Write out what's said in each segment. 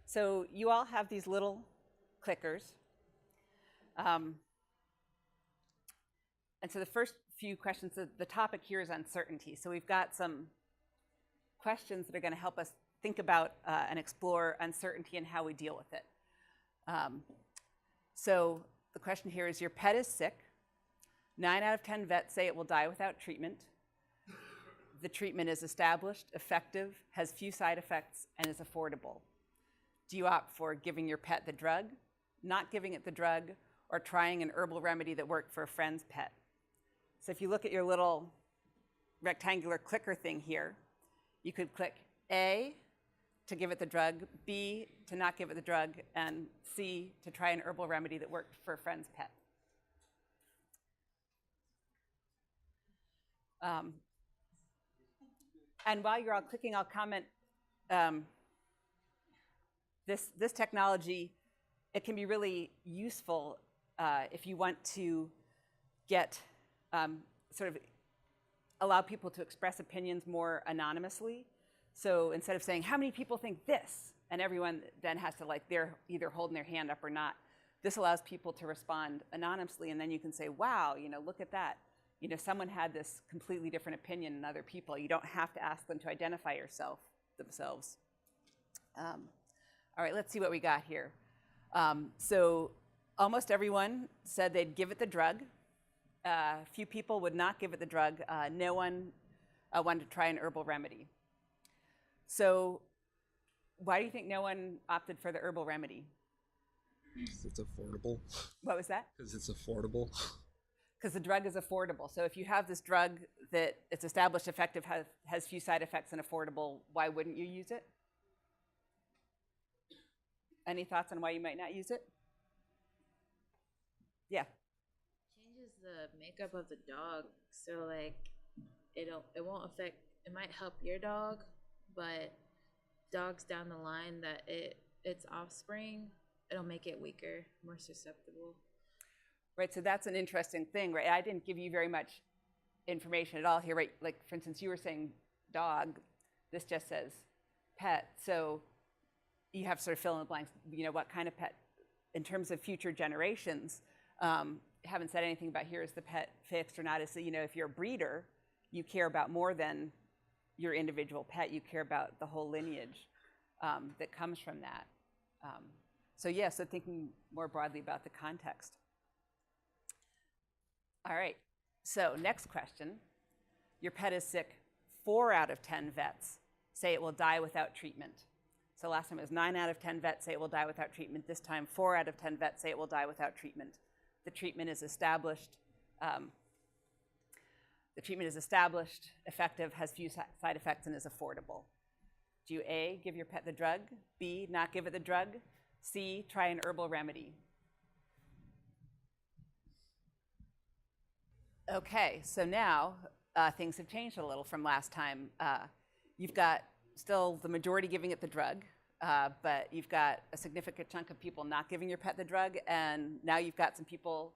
So you all have these little clickers. And so the first few questions, the topic here is uncertainty. So we've got some questions that are going to help us think about and explore uncertainty and how we deal with it. So the question here is, your pet is sick. 9 out of 10 vets say it will die without treatment. The treatment is established, effective, has few side effects, and is affordable. Do you opt for giving your pet the drug, not giving it the drug, or trying an herbal remedy that worked for a friend's pet? So if you look at your little rectangular clicker thing here, you could click A, to give it the drug, B, to not give it the drug, and C, to try an herbal remedy that worked for a friend's pet. And while you're all clicking, I'll comment, this technology, it can be really useful if you want to get sort of allow people to express opinions more anonymously. So instead of saying, how many people think this? And everyone then has to, like, they're either holding their hand up or not. This allows people to respond anonymously, and then you can say, wow, look at that. Someone had this completely different opinion than other people. You don't have to ask them to identify themselves. All right, let's see what we got here. So almost everyone said they'd give it the drug. Few people would not give it the drug. No one wanted to try an herbal remedy. So why do you think no one opted for the herbal remedy? Because it's affordable. What was that? Because it's affordable. Because the drug is affordable. So if you have this drug that it's established effective, has few side effects and affordable, why wouldn't you use it? Any thoughts on why you might not use it? Yeah. Changes the makeup of the dog, so like it won't affect. It might help your dog, but dogs down the line that its offspring, it'll make it weaker, more susceptible. Right, so that's an interesting thing, right? I didn't give you very much information at all here, right? Like, for instance, you were saying dog. This just says pet. So you have to sort of fill in the blanks, what kind of pet. In terms of future generations, haven't said anything about here is the pet fixed or not. Is if you're a breeder, you care about more than your individual pet. You care about the whole lineage that comes from that. So thinking more broadly about the context. All right, so next question. Your pet is sick. 4 out of 10 vets say it will die without treatment. So last time it was 9 out of 10 vets say it will die without treatment. This time, 4 out of 10 vets say it will die without treatment. The treatment is established. Effective, has few side effects, and is affordable. Do you A, give your pet the drug? B, not give it the drug? C, try an herbal remedy? Okay, so now things have changed a little from last time. You've got still the majority giving it the drug, but you've got a significant chunk of people not giving your pet the drug, and now you've got some people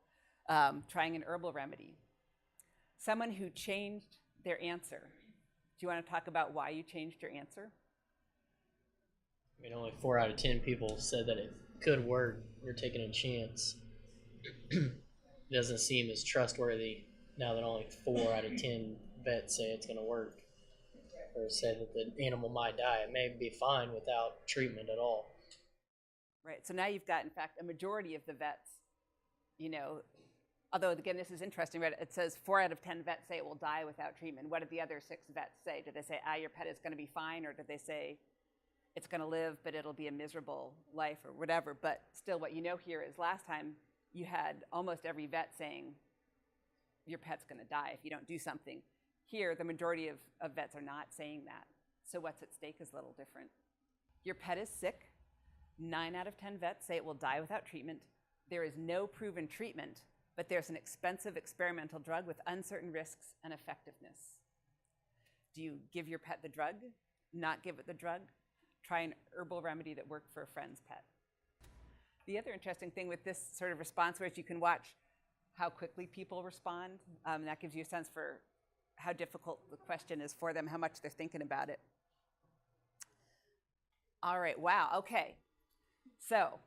trying an herbal remedy. Someone who changed their answer. Do you want to talk about why you changed your answer? I mean, only 4 out of 10 people said that it could work. We're taking a chance. It doesn't seem as trustworthy now that only 4 out of 10 vets say it's going to work, or say that the animal might die. It may be fine without treatment at all. Right, so now you've got, in fact, a majority of the vets, although, again, this is interesting, right? It says 4 out of 10 vets say it will die without treatment. What did the other 6 vets say? Did they say, your pet is going to be fine, or did they say it's going to live, but it'll be a miserable life, or whatever? But still, what you know here is last time you had almost every vet saying your pet's going to die if you don't do something. Here, the majority of vets are not saying that. So what's at stake is a little different. Your pet is sick. 9 out of 10 vets say it will die without treatment. There is no proven treatment, but there's an expensive experimental drug with uncertain risks and effectiveness. Do you give your pet the drug? Not give it the drug? Try an herbal remedy that worked for a friend's pet? The other interesting thing with this sort of response is you can watch how quickly people respond. That gives you a sense for how difficult the question is for them, how much they're thinking about it. All right, wow, okay. So,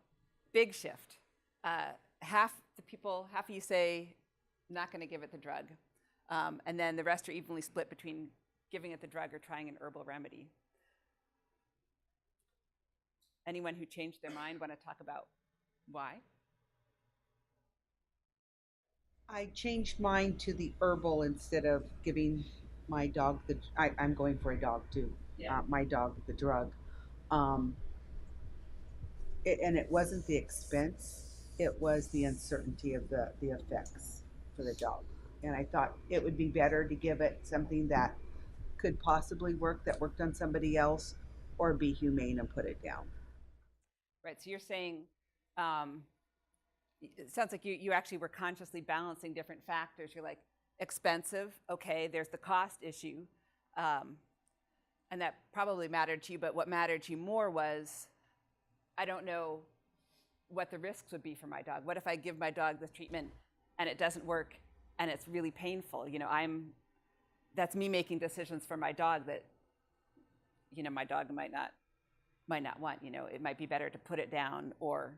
big shift. Half of you say, not going to give it the drug. And then the rest are evenly split between giving it the drug or trying an herbal remedy. Anyone who changed their mind want to talk about why? I changed mine to the herbal instead of giving my dog I'm going for a dog too. Yeah. My dog the drug. Um, and it wasn't the expense, it was the uncertainty of the effects for the dog. And I thought it would be better to give it something that could possibly work, that worked on somebody else, or be humane and put it down. Right, so you're saying, it sounds like you actually were consciously balancing different factors. You're like, expensive, okay, there's the cost issue. And that probably mattered to you, but what mattered to you more was, I don't know what the risks would be for my dog. What if I give my dog this treatment and it doesn't work and it's really painful? You know, that's me making decisions for my dog that, you know, my dog might not want. You know, it might be better to put it down or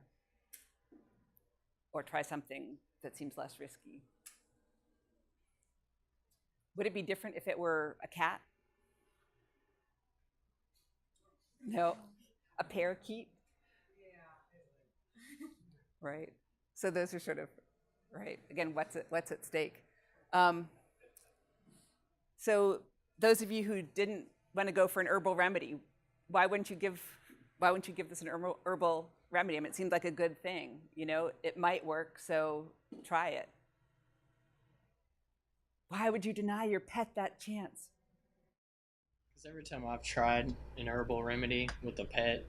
try something that seems less risky. Would it be different if it were a cat? No, a parakeet? Right. So those are sort of, right. Again, what's at stake? So those of you who didn't want to go for an herbal remedy, why wouldn't you give this an herbal remedy? I mean, it seemed like a good thing. You know, it might work, so try it. Why would you deny your pet that chance? Because every time I've tried an herbal remedy with a pet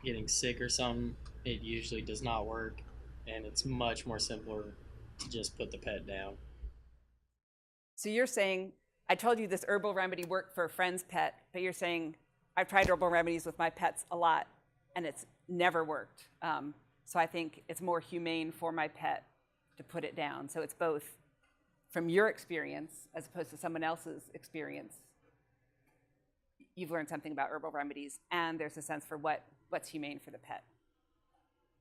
getting sick or something, it usually does not work, and it's much more simpler to just put the pet down. So you're saying, I told you this herbal remedy worked for a friend's pet, but you're saying, I've tried herbal remedies with my pets a lot, and it's never worked. So I think it's more humane for my pet to put it down. So it's both from your experience as opposed to someone else's experience. You've learned something about herbal remedies, and there's a sense for what's humane for the pet.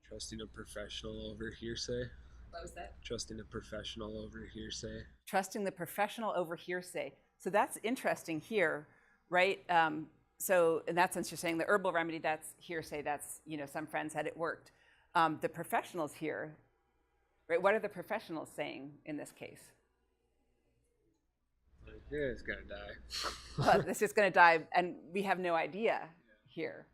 Trusting a professional over hearsay. What was that? Trusting a professional over hearsay. Trusting the professional over hearsay. So that's interesting here, right? So in that sense, you're saying the herbal remedy, that's hearsay. That's, you know, some friend said it worked. The professionals here, right? What are the professionals saying in this case? Yeah, it's gonna die. Well, it's just going to die, and we have no idea here,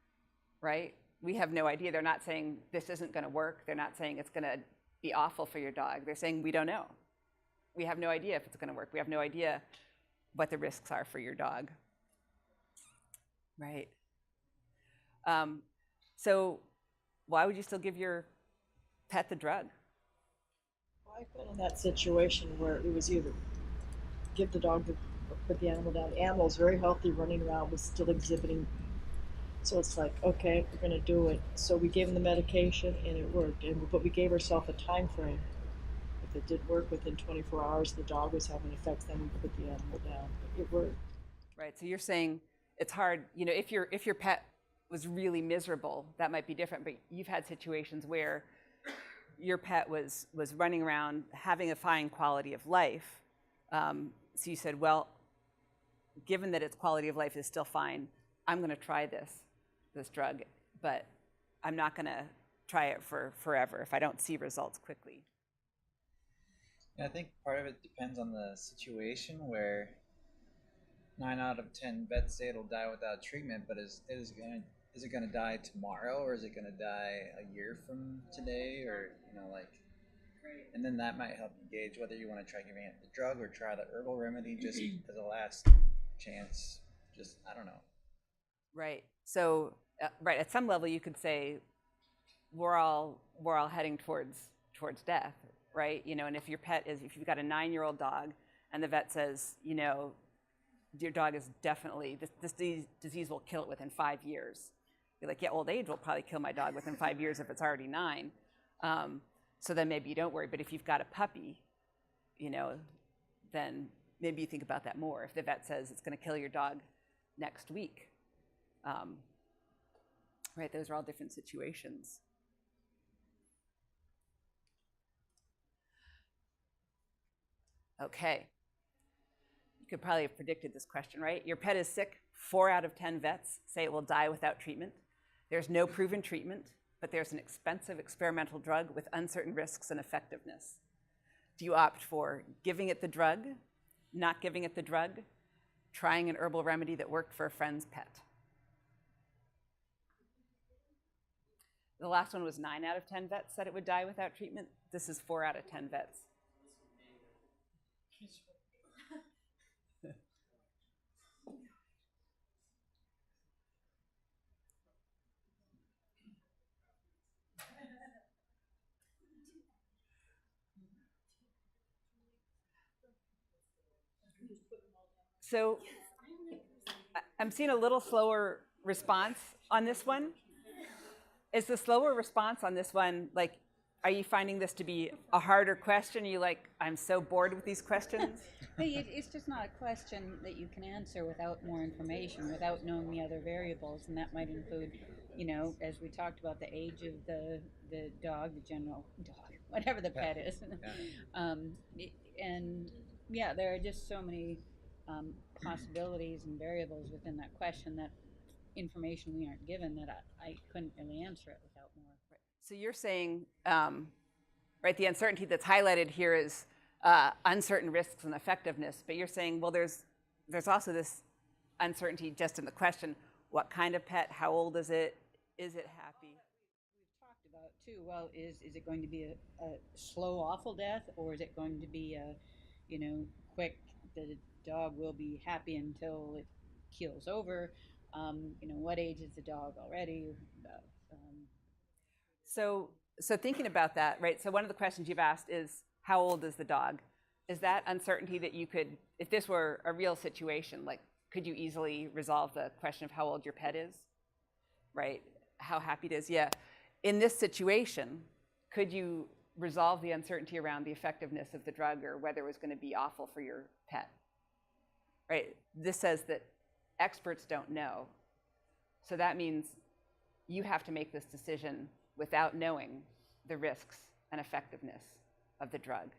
right? We have no idea. They're not saying this isn't going to work. They're not saying it's going to be awful for your dog. They're saying we don't know. We have no idea if it's going to work. We have no idea what the risks are for your dog, right? So why would you still give your pet the drug? Well, I've been in that situation where it was either give the dog or put the animal down. The animal was very healthy, running around, was still exhibiting. So it's like, okay, we're going to do it. So we gave him the medication, and it worked. But we gave ourselves a time frame. If it did work within 24 hours, the dog was having effects, then we put the animal down. It worked. Right. So you're saying it's hard. You know, if your pet was really miserable, that might be different. But you've had situations where your pet was running around, having a fine quality of life. So you said, well, given that its quality of life is still fine, I'm going to try this drug, but I'm not going to try it for forever if I don't see results quickly. I think part of it depends on the situation, where 9 out of 10 vets say it'll die without treatment, but is it going to die tomorrow, or is it going to die a year from today, or, you know, like, and then that might help you gauge whether you want to try giving it the drug or try the herbal remedy just as a last chance. Just, I don't know. Right. So, right, at some level you could say we're all heading towards death, right? You know, and if you've got a 9-year-old dog and the vet says, you know, your dog is definitely, this disease will kill it within 5 years. You're like, yeah, old age will probably kill my dog within 5 years if it's already 9. So then maybe you don't worry. But if you've got a puppy, you know, then maybe you think about that more. If the vet says it's going to kill your dog next week, right? Those are all different situations. Okay. You could probably have predicted this question, right? Your pet is sick. 4 out of 10 vets say it will die without treatment. There's no proven treatment, but there's an expensive experimental drug with uncertain risks and effectiveness. Do you opt for giving it the drug, not giving it the drug, trying an herbal remedy that worked for a friend's pet? The last one was 9 out of 10 vets said it would die without treatment. This is 4 out of 10 vets. So I'm seeing a little slower response on this one. Is the slower response on this one, like, are you finding this to be a harder question? Are you like, I'm so bored with these questions? Hey, it's just not a question that you can answer without more information, without knowing the other variables, and that might include, you know, as we talked about, the age of the dog, the general dog, whatever the pet is. And yeah, there are just so many possibilities and variables within that question, that information we aren't given, that I couldn't really answer it without more. Right. So you're saying, right, the uncertainty that's highlighted here is uncertain risks and effectiveness, but you're saying, well, there's also this uncertainty just in the question: what kind of pet, how old is it happy? We've talked about too, well, is it going to be a slow, awful death, or is it going to be a, you know, quick, the dog will be happy until it keels over? You know, what age is the dog already? So thinking about that, right, so one of the questions you've asked is, how old is the dog? Is that uncertainty that you could, if this were a real situation, like, could you easily resolve the question of how old your pet is, right? How happy it is? Yeah. In this situation, could you resolve the uncertainty around the effectiveness of the drug, or whether it was going to be awful for your pet? Right? This says that experts don't know. So that means you have to make this decision without knowing the risks and effectiveness of the drug.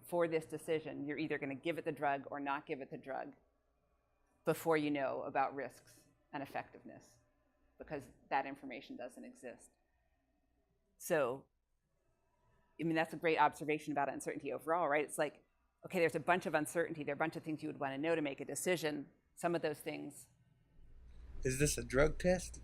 For this decision, you're either going to give it the drug or not give it the drug before you know about risks and effectiveness, because that information doesn't exist. So, I mean, that's a great observation about uncertainty overall, right? It's like, okay, there's a bunch of uncertainty. There are a bunch of things you would want to know to make a decision. Some of those things. Is this a drug test?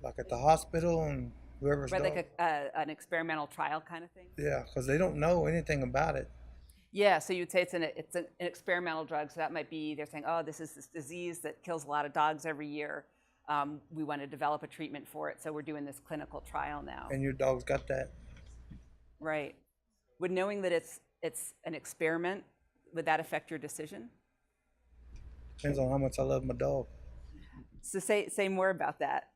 Like at the hospital and whoever's Right, going? like an experimental trial kind of thing? Yeah, because they don't know anything about it. Yeah, so you'd say it's an experimental drug, so that might be, they're saying, oh, this is this disease that kills a lot of dogs every year. We want to develop a treatment for it, so we're doing this clinical trial now. And your dog's got that? Right. Would knowing that it's an experiment, would that affect your decision? Depends on how much I love my dog. So say more about that.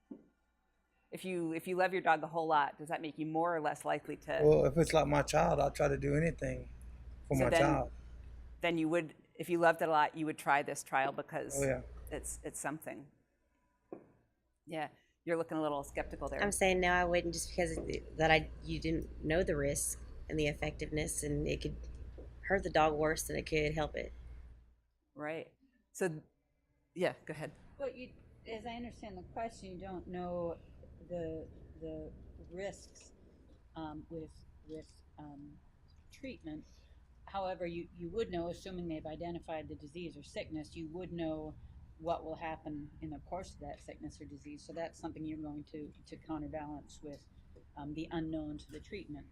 If you love your dog a whole lot, does that make you more or less likely to? Well, if it's like my child, I'll try to do anything for my child. Then you would, if you loved it a lot, you would try this trial because it's something. Yeah, you're looking a little skeptical there. I'm saying no, I wouldn't, just because you didn't know the risk and the effectiveness, and it could hurt the dog worse than it could help it. Right. So, yeah, go ahead. Well, as I understand the question, you don't know the risks with treatment. However, you would know, assuming they've identified the disease or sickness, you would know what will happen in the course of that sickness or disease. So that's something you're going to counterbalance with the unknown to the treatment.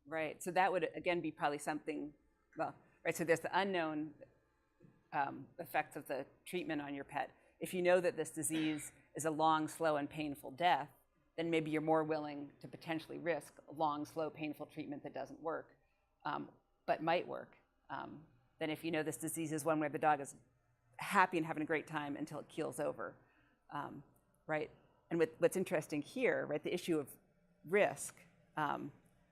Right. So that would, again, be probably something, well, right, so there's the unknown effects of the treatment on your pet. If you know that this disease is a long, slow, and painful death, then maybe you're more willing to potentially risk a long, slow, painful treatment that doesn't work, but might work, than if you know this disease is one where the dog is happy and having a great time until it keels over, right? And what's interesting here, right, the issue of risk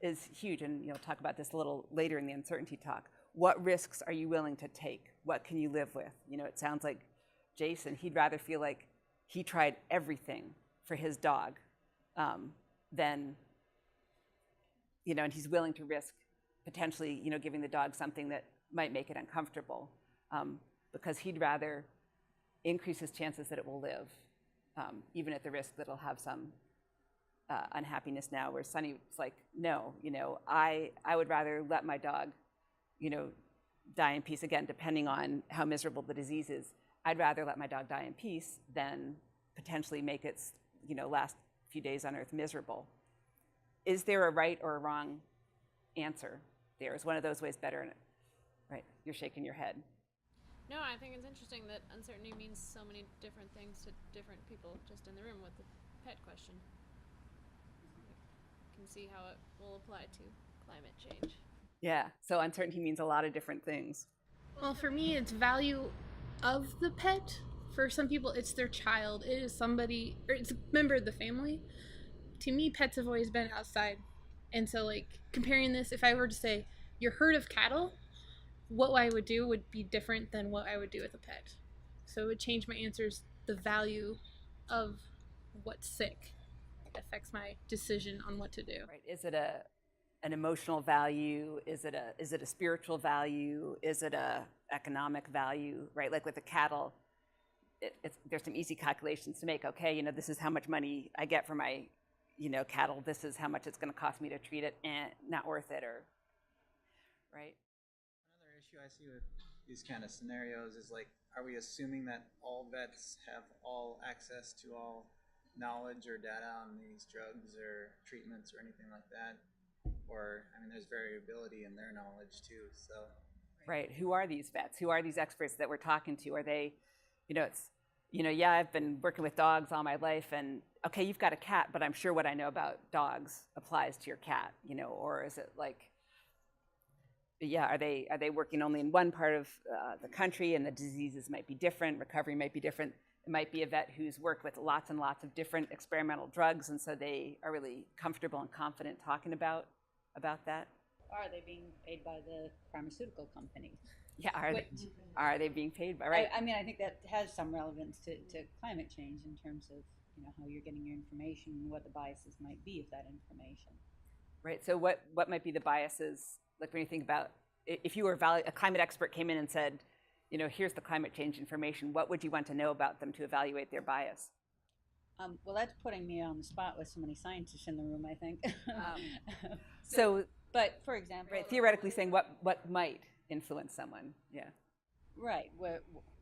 is huge, and you'll talk about this a little later in the uncertainty talk. What risks are you willing to take? What can you live with? You know, it sounds like Jason, he'd rather feel like he tried everything for his dog than, you know, and he's willing to risk potentially, giving the dog something that might make it uncomfortable, because he'd rather increase his chances that it will live, even at the risk that it'll have some unhappiness now. Where Sonny's like, no, I would rather let my dog, die in peace. Again, depending on how miserable the disease is, I'd rather let my dog die in peace than potentially make its, last few days on earth miserable. Is there a right or a wrong answer there? Is one of those ways better? Right, you're shaking your head. No, I think it's interesting that uncertainty means so many different things to different people just in the room with the pet question. You can see how it will apply to climate change. Yeah, so uncertainty means a lot of different things. Well, for me, it's value of the pet. For some people, it's their child. It is somebody, or it's a member of the family. To me, pets have always been outside. And so, like, comparing this, if I were to say, your herd of cattle, what I would do would be different than what I would do with a pet. So it would change my answers. The value of what's sick affects my decision on what to do. Right? Is it an emotional value? Is it a spiritual value? Is it a economic value? Right? Like with the cattle, there's some easy calculations to make. Okay, this is how much money I get for my, cattle. This is how much it's going to cost me to treat it, and not worth it, or right. Another issue I see with these kind of scenarios is like, are we assuming that all vets have all access to all knowledge or data on these drugs or treatments or anything like that? Or, there's variability in their knowledge too, so. Right, who are these vets? Who are these experts that we're talking to? Are they, yeah, I've been working with dogs all my life, and okay, you've got a cat, but I'm sure what I know about dogs applies to your cat, or is it like, yeah, are they working only in one part of the country, and the diseases might be different, recovery might be different? It might be a vet who's worked with lots and lots of different experimental drugs, and so they are really comfortable and confident talking about that. Are they being paid by the pharmaceutical companies? Yeah, are they being paid by, right? I think that has some relevance to climate change in terms of how you're getting your information and what the biases might be of that information. Right. So what might be the biases? Like when you think about, if you were a climate expert came in and said, here's the climate change information, what would you want to know about them to evaluate their bias? Well, that's putting me on the spot with so many scientists in the room, I think. But for example, right, theoretically saying what might influence someone, yeah. Right.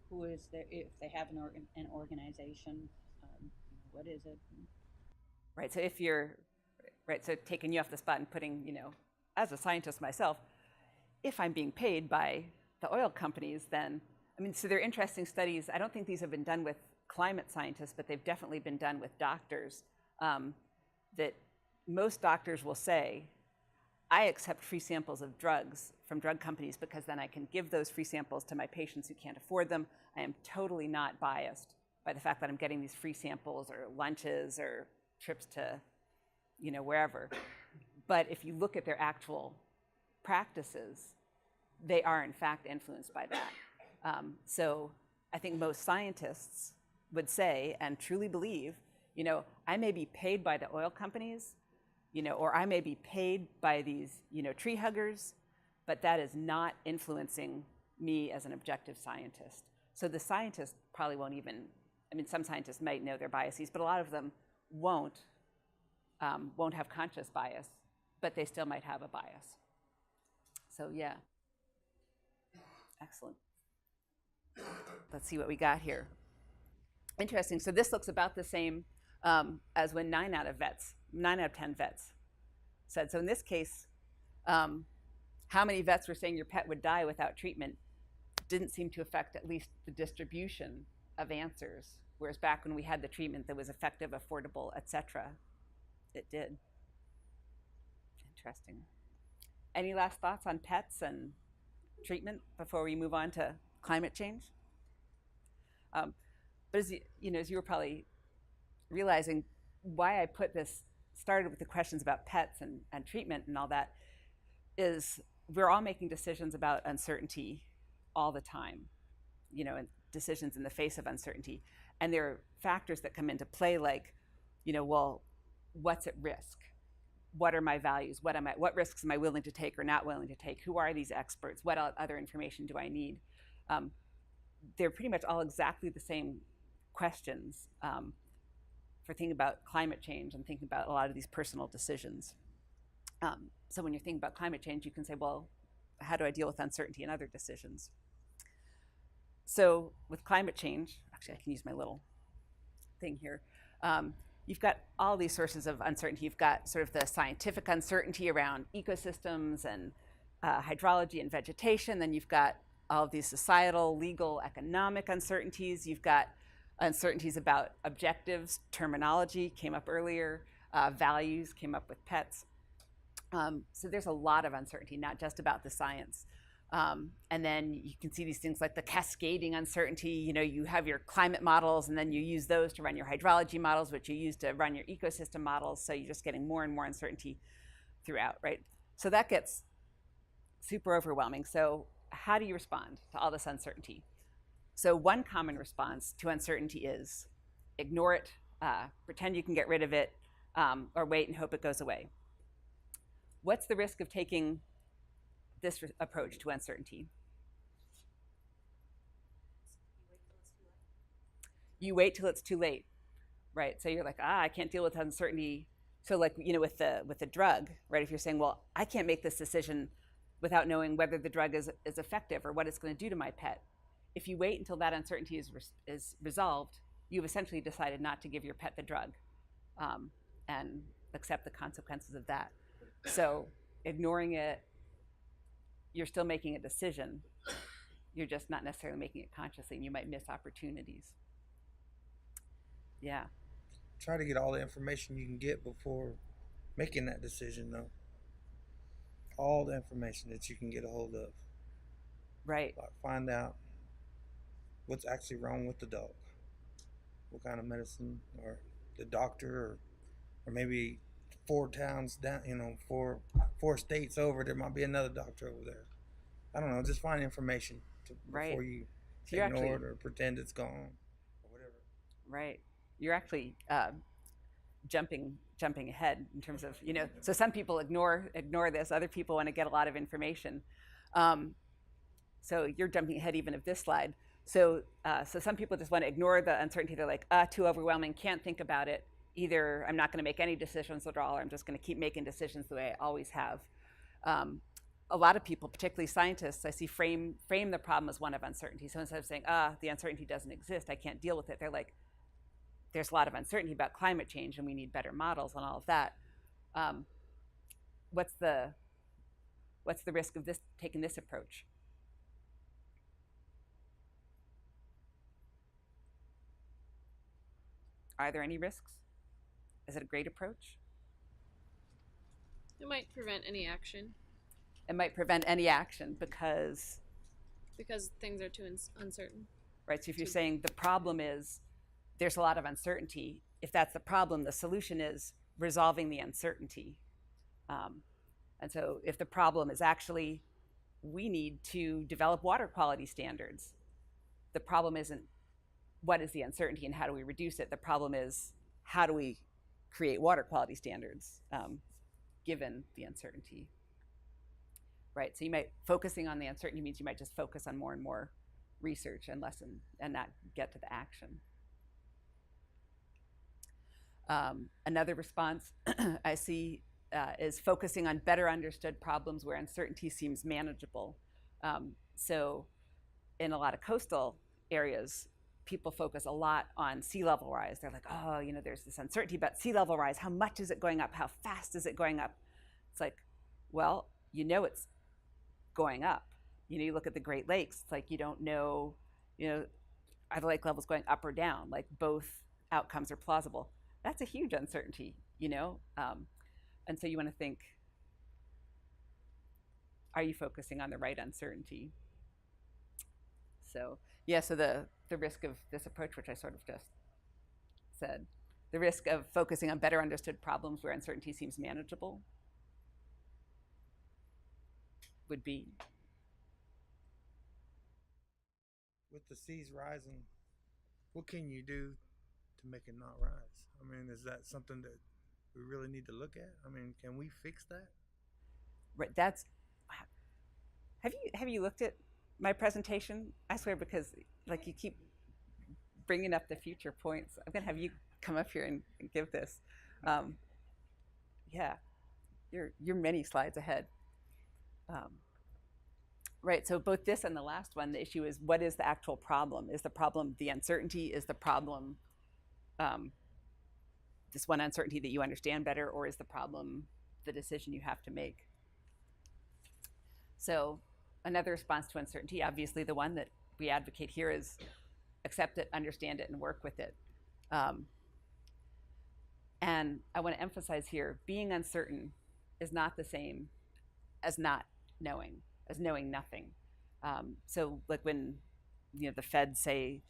Who is there? If they have an organization, what is it? Right. So so taking you off the spot and putting, as a scientist myself, if I'm being paid by the oil companies, then, so they're interesting studies. I don't think these have been done with climate scientists, but they've definitely been done with doctors, that most doctors will say, I accept free samples of drugs from drug companies because then I can give those free samples to my patients who can't afford them. I am totally not biased by the fact that I'm getting these free samples or lunches or trips to, wherever. But if you look at their actual practices, they are in fact influenced by that. So I think most scientists would say and truly believe, I may be paid by the oil companies, or I may be paid by these, tree huggers, but that is not influencing me as an objective scientist. So the scientist probably won't even, some scientists might know their biases, but a lot of them won't have conscious bias, but they still might have a bias. So yeah, excellent. Let's see what we got here. Interesting, so this looks about the same as when 9 out of 10 vets said. So in this case, how many vets were saying your pet would die without treatment didn't seem to affect at least the distribution of answers, whereas back when we had the treatment that was effective, affordable, etc., it did. Interesting. Any last thoughts on pets and treatment before we move on to climate change? But as you were probably realizing, why I put this, started with the questions about pets and treatment and all that, is we're all making decisions about uncertainty all the time, and decisions in the face of uncertainty. And there are factors that come into play like, well, what's at risk? what are my values? What risks am I willing to take or not willing to take? Who are these experts? What other information do I need? They're pretty much all exactly the same questions for thinking about climate change and thinking about a lot of these personal decisions. So when you're thinking about climate change, you can say, well, how do I deal with uncertainty in other decisions? So with climate change, actually, I can use my little thing here. You've got all these sources of uncertainty. You've got sort of the scientific uncertainty around ecosystems and hydrology and vegetation. Then you've got all of these societal, legal, economic uncertainties. You've got uncertainties about objectives, terminology came up earlier, values came up with pets. So there's a lot of uncertainty, not just about the science. And then you can see these things like the cascading uncertainty. You know, you have your climate models, and then you use those to run your hydrology models, which you use to run your ecosystem models. So you're just getting more and more uncertainty throughout, right? So that gets super overwhelming. So how do you respond to all this uncertainty? So one common response to uncertainty is ignore it, pretend you can get rid of it, or wait and hope it goes away. What's the risk of taking this approach to uncertainty? You wait till it's too late, right? So you're like, I can't deal with uncertainty. So like, you know, with the drug, right? If you're saying, well, I can't make this decision without knowing whether the drug is effective or what it's going to do to my pet. If you wait until that uncertainty is resolved, you've essentially decided not to give your pet the drug and accept the consequences of that. So ignoring it, you're still making a decision. You're just not necessarily making it consciously, and you might miss opportunities. Yeah. Try to get all the information you can get before making that decision, though. All the information that you can get a hold of. Right. Like find out what's actually wrong with the dog. What kind of medicine, or the doctor, or maybe 4 towns down, you know, four states over, there might be another doctor over there. I don't know, just find information before you ignore it or pretend it's gone or whatever. Right. You're actually jumping ahead in terms of, you know, so some people ignore this, other people want to get a lot of information. So you're jumping ahead even of this slide. So some people just want to ignore the uncertainty. They're like, too overwhelming, can't think about it. Either I'm not going to make any decisions at all, or I'm just going to keep making decisions the way I always have. A lot of people, particularly scientists, I see frame the problem as one of uncertainty. So instead of saying, the uncertainty doesn't exist, I can't deal with it, they're like, there's a lot of uncertainty about climate change and we need better models and all of that. What's the risk of taking this approach? Are there any risks? Is it a great approach? It might prevent any action. It might prevent any action because things are too uncertain. Right. So if you're saying the problem is there's a lot of uncertainty, if that's the problem, the solution is resolving the uncertainty. And so if the problem is actually we need to develop water quality standards, the problem isn't what is the uncertainty and how do we reduce it. The problem is how do we create water quality standards given the uncertainty. Right. So you might focusing on the uncertainty means you might just focus on more and more research and not get to the action. Another response I see is focusing on better understood problems where uncertainty seems manageable. So in a lot of coastal areas, people focus a lot on sea level rise. They're like, you know, there's this uncertainty about sea level rise. How much is it going up? How fast is it going up? It's like, well, you know it's going up. You know, you look at the Great Lakes, it's like you don't know, you know, are the lake levels going up or down? Like both outcomes are plausible. That's a huge uncertainty, you know? And so you want to think, are you focusing on the right uncertainty? So, yeah, so the risk of this approach, which I sort of just said, the risk of focusing on better understood problems where uncertainty seems manageable would be. With the seas rising, what can you do to make it not rise? I mean, is that something that we really need to look at? I mean, can we fix that? Right. Have you looked at my presentation? I swear, because like you keep bringing up the future points. I'm gonna have you come up here and give this. Yeah, you're many slides ahead. Right. So both this and the last one, the issue is what is the actual problem? Is the problem the uncertainty? Is the problem this one uncertainty that you understand better, or is the problem the decision you have to make? So another response to uncertainty, obviously the one that we advocate here, is accept it, understand it, and work with it. And I want to emphasize here, being uncertain is not the same as not knowing, as knowing nothing. So like when the feds say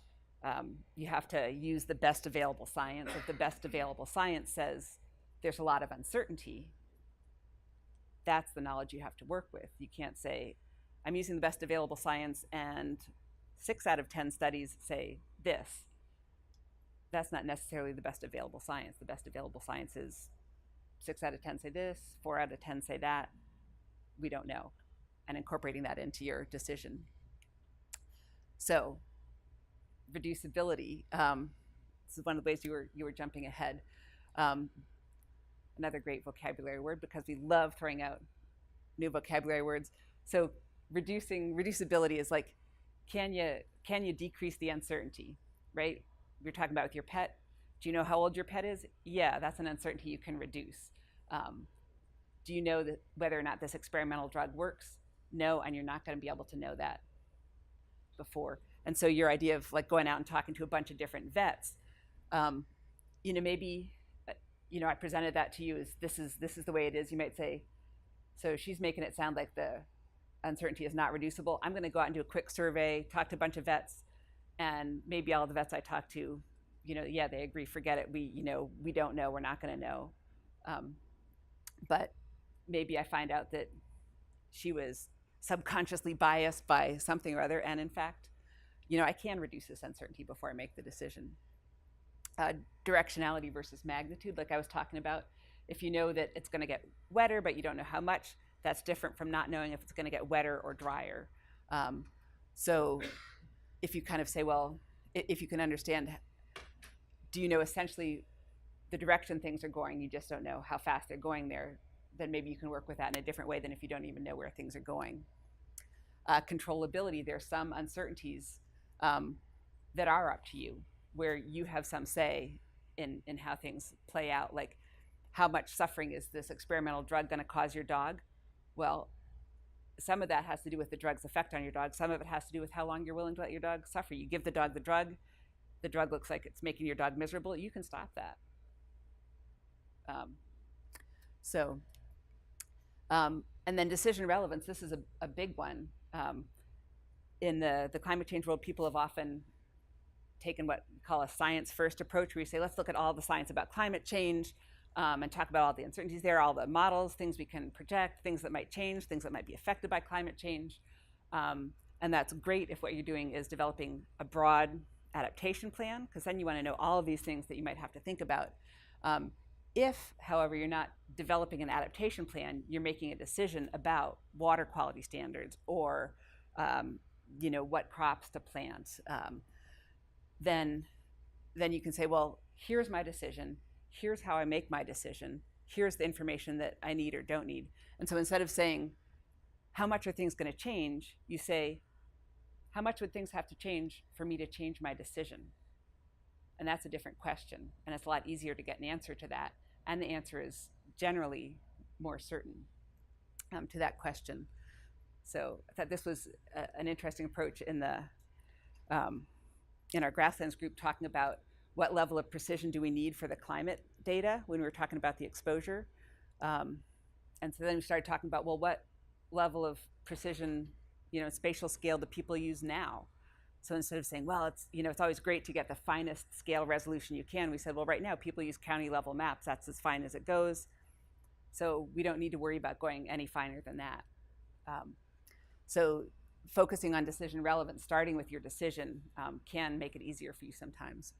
you have to use the best available science, if the best available science says there's a lot of uncertainty, that's the knowledge you have to work with. You can't say, I'm using the best available science and 6 out of 10 studies say this. That's not necessarily the best available science. The best available science is 6 out of 10 say this, 4 out of 10 say that. We don't know. And incorporating that into your decision. So, reducibility. This is one of the ways you were jumping ahead. Another great vocabulary word, because we love throwing out new vocabulary words. So reducibility is like, can you decrease the uncertainty, right? We're talking about with your pet. Do you know how old your pet is? Yeah, that's an uncertainty you can reduce. Do you know that whether or not this experimental drug works? No, and you're not going to be able to know that before. And so your idea of like going out and talking to a bunch of different vets, maybe, I presented that to you as this is the way it is. You might say, so she's making it sound like the uncertainty is not reducible. I'm going to go out and do a quick survey, talk to a bunch of vets, and maybe all the vets I talk to, yeah, they agree, forget it. We don't know, we're not going to know. But maybe I find out that she was subconsciously biased by something or other, and in fact, I can reduce this uncertainty before I make the decision. Directionality versus magnitude, like I was talking about. If you know that it's going to get wetter, but you don't know how much, that's different from not knowing if it's going to get wetter or drier. So if you kind of say, well, if you can understand, do you know essentially the direction things are going, you just don't know how fast they're going there, then maybe you can work with that in a different way than if you don't even know where things are going. Controllability, there's some uncertainties that are up to you, where you have some say in how things play out, like how much suffering is this experimental drug going to cause your dog? Well, some of that has to do with the drug's effect on your dog. Some of it has to do with how long you're willing to let your dog suffer. You give the dog the drug looks like it's making your dog miserable, you can stop that. And then decision relevance, this is a big one. In the climate change world, people have often taken what we call a science-first approach, where you say, let's look at all the science about climate change and talk about all the uncertainties there, all the models, things we can project, things that might change, things that might be affected by climate change. And that's great if what you're doing is developing a broad adaptation plan, because then you want to know all of these things that you might have to think about. If, however, you're not developing an adaptation plan, you're making a decision about water quality standards or what crops to plant, then you can say, well, here's my decision, here's how I make my decision, here's the information that I need or don't need. And so instead of saying, how much are things going to change, you say, how much would things have to change for me to change my decision? And that's a different question, and it's a lot easier to get an answer to that, and the answer is generally more certain to that question. So I thought this was an interesting approach in our grasslands group, talking about what level of precision do we need for the climate data when we were talking about the exposure. And so then we started talking about, well, what level of precision, spatial scale do people use now? So instead of saying, well, it's always great to get the finest scale resolution you can, we said, well, right now people use county level maps. That's as fine as it goes. So we don't need to worry about going any finer than that. So focusing on decision relevance, starting with your decision, can make it easier for you sometimes.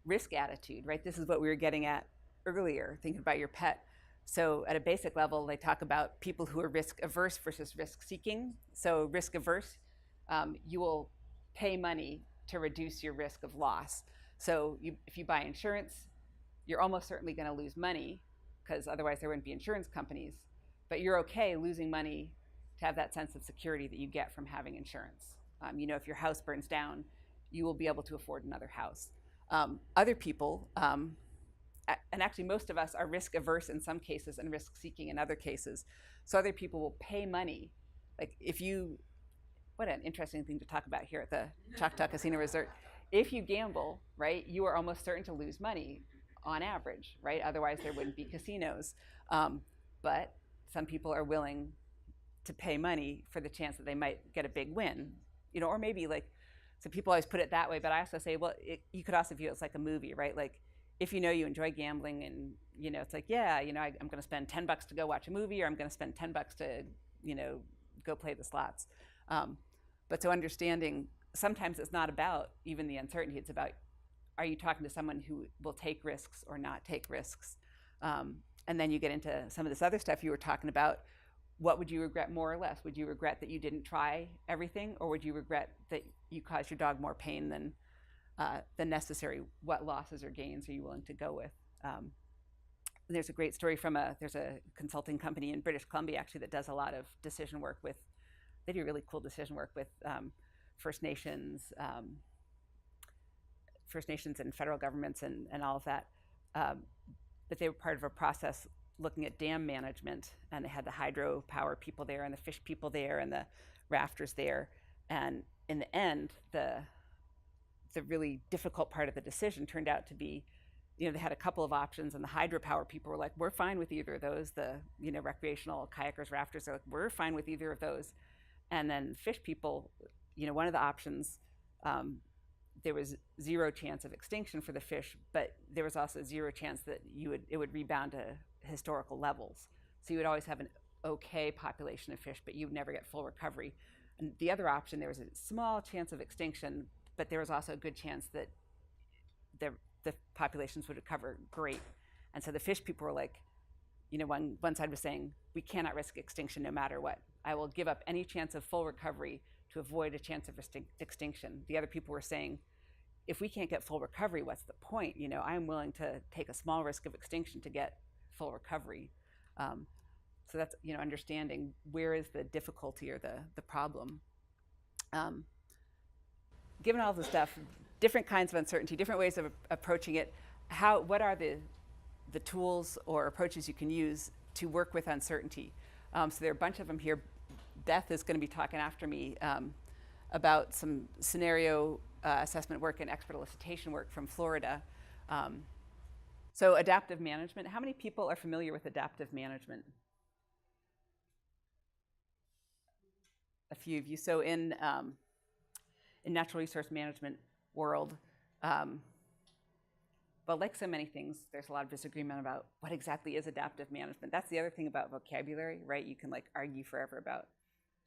risk attitude, right? This is what we were getting at earlier, thinking about your pet. So at a basic level, they talk about people who are risk averse versus risk seeking. So risk averse, you will pay money to reduce your risk of loss. So if you buy insurance, you're almost certainly going to lose money, because otherwise there wouldn't be insurance companies. But you're okay losing money to have that sense of security that you get from having insurance. If your house burns down, you will be able to afford another house. Other people, and actually most of us are risk averse in some cases and risk seeking in other cases. So other people will pay money. Like what an interesting thing to talk about here at the Choctaw Casino Resort. If you gamble, right, you are almost certain to lose money on average, right? Otherwise there wouldn't be casinos. But some people are willing to pay money for the chance that they might get a big win, or maybe so people always put it that way, but I also say, well, you could also view it as like a movie, right? Like if you enjoy gambling and, it's like, yeah, I'm going to spend $10 to go watch a movie, or I'm going to spend $10 to, go play the slots. But so understanding, sometimes it's not about even the uncertainty, it's about, are you talking to someone who will take risks or not take risks? And then you get into some of this other stuff you were talking about. What would you regret more or less? Would you regret that you didn't try everything, or would you regret that you caused your dog more pain than necessary? What losses or gains are you willing to go with? There's a great story from there's a consulting company in British Columbia actually that does a lot of decision work with, they do really cool decision work with First Nations and federal governments and all of that. But they were part of a process looking at dam management, and they had the hydropower people there and the fish people there and the rafters there. And in the end, the really difficult part of the decision turned out to be, they had a couple of options, and the hydropower people were like, we're fine with either of those. The recreational kayakers, rafters are like, we're fine with either of those. And then fish people, one of the options, there was zero chance of extinction for the fish, but there was also zero chance that it would rebound to historical levels. So you would always have an okay population of fish, but you would never get full recovery. And the other option, there was a small chance of extinction, but there was also a good chance that the populations would recover great. And so the fish people were like, one side was saying, we cannot risk extinction no matter what. I will give up any chance of full recovery to avoid a chance of extinction. The other people were saying, if we can't get full recovery, what's the point? I'm willing to take a small risk of extinction to get full recovery. So that's, understanding where is the difficulty or the problem. Given all the stuff, different kinds of uncertainty, different ways of approaching it, what are the tools or approaches you can use to work with uncertainty? So there are a bunch of them here. Beth is going to be talking after me about some scenario assessment work and expert elicitation work from Florida. So adaptive management, how many people are familiar with adaptive management? A few of you. So in natural resource management world, but like so many things, there's a lot of disagreement about what exactly is adaptive management. That's the other thing about vocabulary, right? You can argue forever about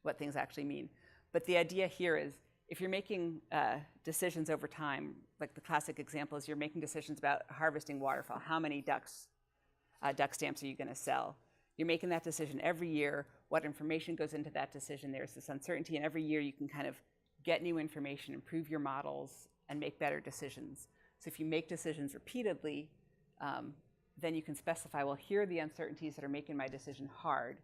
what things actually mean. But the idea here is, if you're making decisions over time, like the classic example is you're making decisions about harvesting waterfowl. How many duck stamps are you going to sell? You're making that decision every year. What information goes into that decision? There's this uncertainty, and every year you can kind of get new information, improve your models, and make better decisions. So if you make decisions repeatedly, then you can specify, well, here are the uncertainties that are making my decision hard.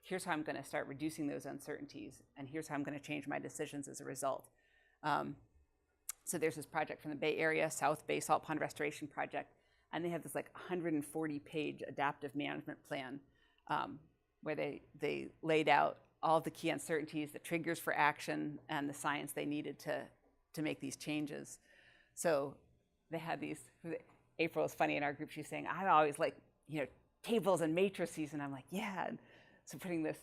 Here's how I'm going to start reducing those uncertainties, and here's how I'm going to change my decisions as a result. So there's this project from the Bay Area, South Bay Salt Pond Restoration Project, and they have this 140-page adaptive management plan where they laid out all the key uncertainties, the triggers for action, and the science they needed to make these changes. So they had these. April is funny in our group. She's saying, I always like tables and matrices, and I'm like, yeah. And so putting this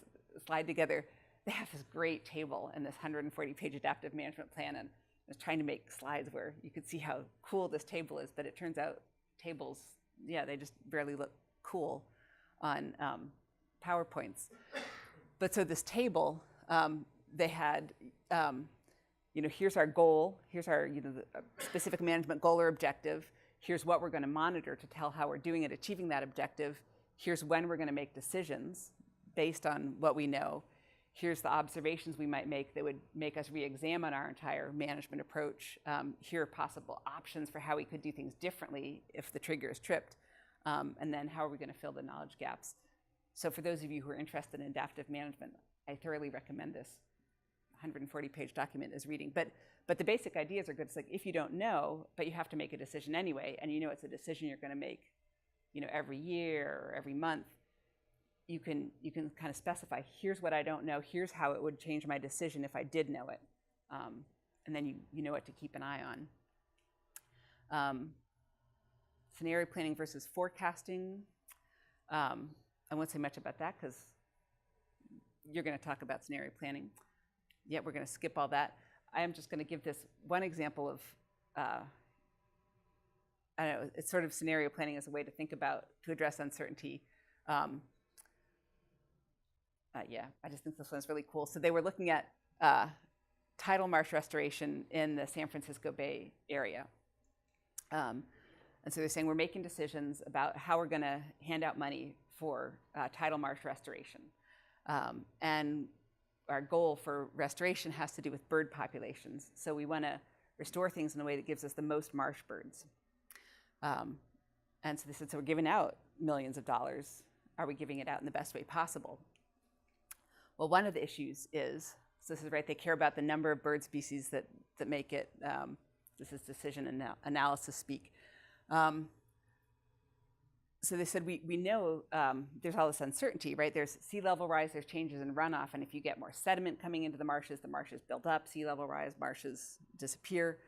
slide together, they have this great table in this 140-page adaptive management plan, and I was trying to make slides where you could see how cool this table is, but it turns out tables, they just barely look cool on PowerPoints. But so this table, they had, here's our goal, here's our specific management goal or objective, Here's what we're going to monitor to tell how we're doing at achieving that objective. Here's when we're going to make decisions based on what we know. Here's the observations we might make that would make us re-examine our entire management approach. Here are possible options for how we could do things differently if the trigger is tripped. And then how are we going to fill the knowledge gaps? So for those of you who are interested in adaptive management, I thoroughly recommend this 140-page document as reading. But the basic ideas are good. It's like if you don't know, but you have to make a decision anyway, and you know it's a decision you're going to make, every year or every month, you can kind of specify, here's what I don't know, here's how it would change my decision if I did know it. And then you know what to keep an eye on. Scenario planning versus forecasting. I won't say much about that because you're going to talk about scenario planning. Yeah, we're going to skip all that. I am just going to give this one example of, I don't know, it's sort of scenario planning as a way to think about, to address uncertainty. Yeah, I just think this one's really cool. So they were looking at tidal marsh restoration in the San Francisco Bay Area. And so they're saying we're making decisions about how we're going to hand out money for tidal marsh restoration. And our goal for restoration has to do with bird populations. So we want to restore things in a way that gives us the most marsh birds. And so they said, so we're giving out millions of dollars. Are we giving it out in the best way possible? Well, one of the issues is, so this is right, they care about the number of bird species that make it. This is decision analysis speak. So they said, we know there's all this uncertainty, right? There's sea level rise, there's changes in runoff, and if you get more sediment coming into the marshes build up, sea level rise, marshes disappear.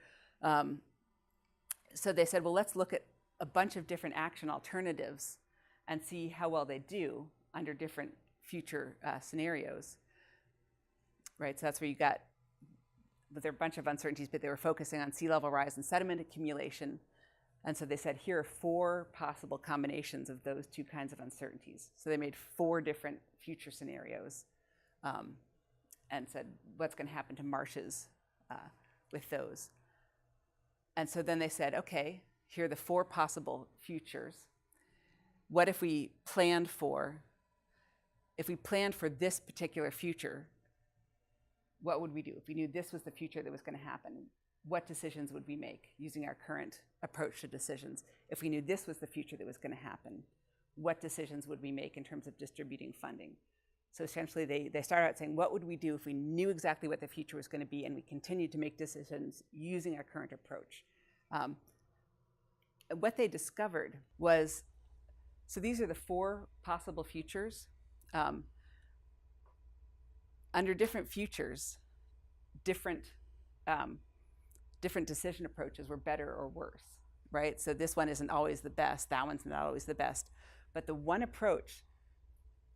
So they said, well, let's look at a bunch of different action alternatives and see how well they do under different future scenarios, right? So that's where you got, there are a bunch of uncertainties, but they were focusing on sea level rise and sediment accumulation. And so they said, here are 4 possible combinations of those 2 kinds of uncertainties. So they made 4 different future scenarios and said, what's going to happen to marshes with those? And so then they said, okay, here are the 4 possible futures. What if we planned for this particular future, what would we do? If we knew this was the future that was going to happen, what decisions would we make using our current approach to decisions? If we knew this was the future that was going to happen, what decisions would we make in terms of distributing funding? So essentially they start out saying, what would we do if we knew exactly what the future was going to be and we continued to make decisions using our current approach? What they discovered was, so these are the 4 possible futures. Under different futures, different decision approaches were better or worse, right? So this one isn't always the best, that one's not always the best. But the one approach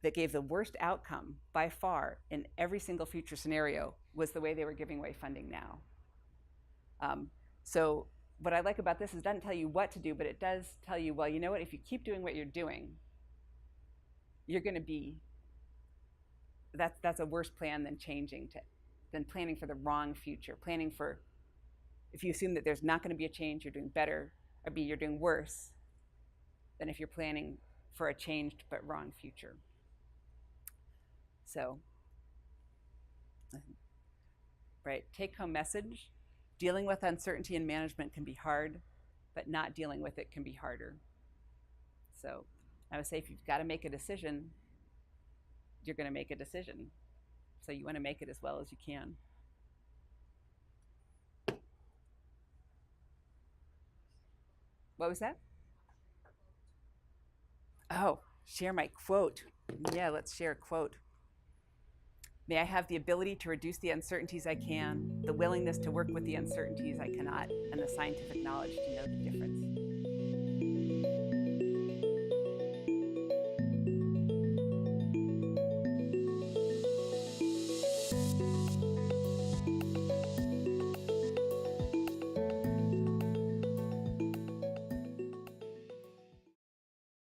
that gave the worst outcome by far in every single future scenario was the way they were giving away funding now. So what I like about this is it doesn't tell you what to do, but it does tell you, well, you know what, if you keep doing what you're doing, you're going to be, that's a worse plan than than planning for the wrong future. Planning for, if you assume that there's not going to be a change, you're doing better, or B, you're doing worse than if you're planning for a changed but wrong future. So, right, take home message, dealing with uncertainty in management can be hard, but not dealing with it can be harder. So I would say if you've got to make a decision, you're going to make a decision. So you want to make it as well as you can. What was that? Oh, share my quote. Yeah, let's share a quote. May I have the ability to reduce the uncertainties I can, the willingness to work with the uncertainties I cannot, and the scientific knowledge to know the difference.